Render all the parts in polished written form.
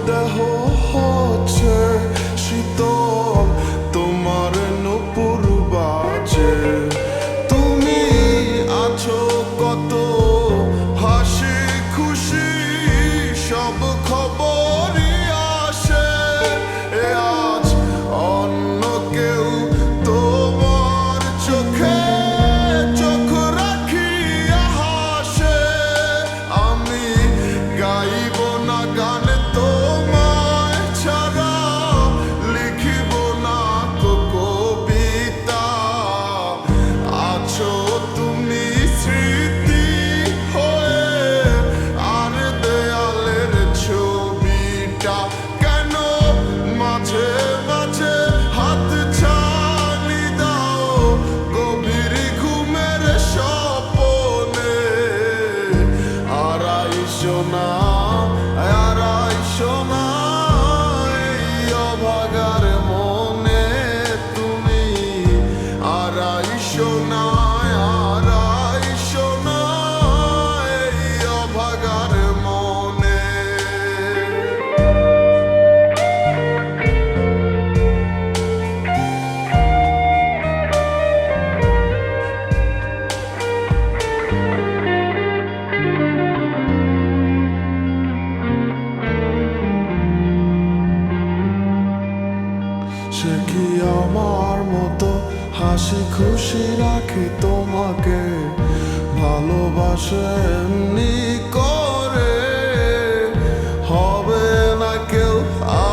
দেহ হচ্ছে শীতল, তোমার নূপুর বাজে। তুমি আছো কত হাসি খুশি, সব খবরই আসে। আজ অন্য কেউ তোমার চোখে চোখ রাখিয়া হাসে। আমি গাইব না গান তোমায় ছাড়া, লিখিব না তো কবিতা। আছো তুমি স্মৃতি হয়ে, আর দেয়ালের ছবিটা কেন মাঝে মাঝে হাত ছানি দাও গভীর ঘুমের স্বপনে। আর আইসো না, আর আইসো না এই অভাগার মনে তুমি। আর আইসো না, আর আইসো না এই অভাগার মনে। সে কি আমার মতো হাসি খুশি রাখে তোমাকে, ভালোবাসে এমনি করে? হবে না কেউ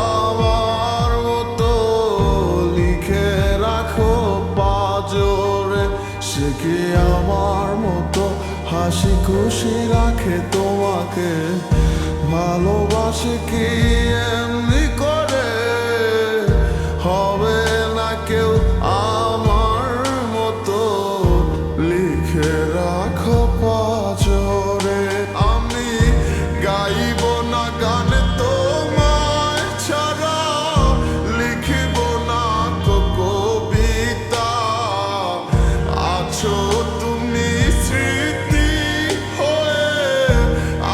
আমার মতো, লিখে রাখো পাজরে। সে কি আমার মতো হাসি খুশি রাখে তোমাকে, ভালোবাসে কি এমনি করে? হবে না কেউ আমার মতো, লিখে রাখো পাজরে। আমি গাইব না গান তোমায় ছাড়া, লিখিব না তো কবিতা। আছো তুমি স্মৃতি হয়ে,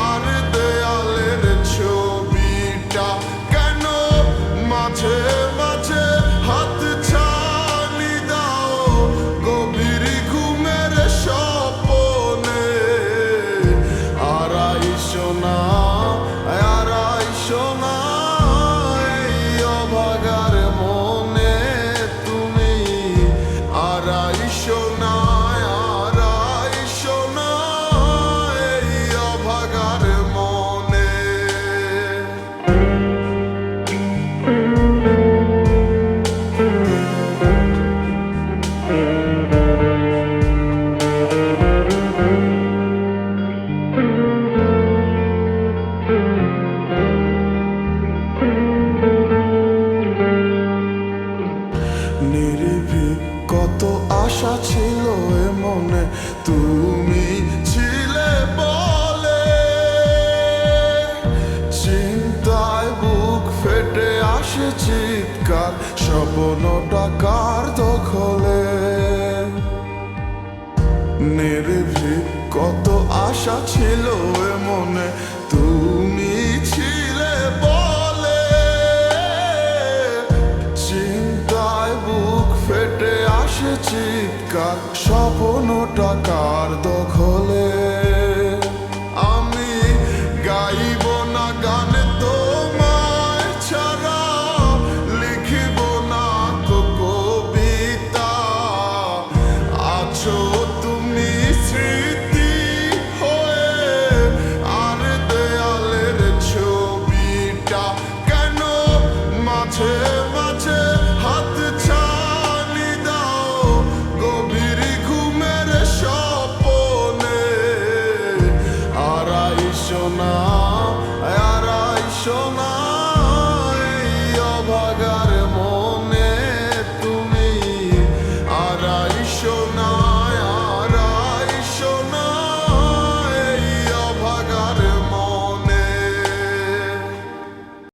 আর দেয়ালের ছবিটা কেন মাঝে মাঝে হাত ছানি দাও গভীর ঘুমের স্বপনে। আর আইসো না, আর আইসো না এই অভাগার মনে তুমি। আর আইসো না, আর আইসো না এই অভাগার মনে। নিরিবিলি কত আশা ছিল এ মনে, তুমি ছিলে বলে। চিন্তায় বুক ফেটে আসে চিৎকার, স্বপ্নটা কার দখলে? নিরিবিলি কত আশা ছিল এ মনে, তুমি ছিলে বলে। চিন্তায় বুক ফেটে আসে চিৎকার, স্বপ্নটা কার দখলে? আমি গাইব না গান তোমায় ছাড়া, লিখিব না তো কবিতা। আছো তুমি স্মৃতি হয়ে, আর দেয়ালের ছবিটা কেন মাঝে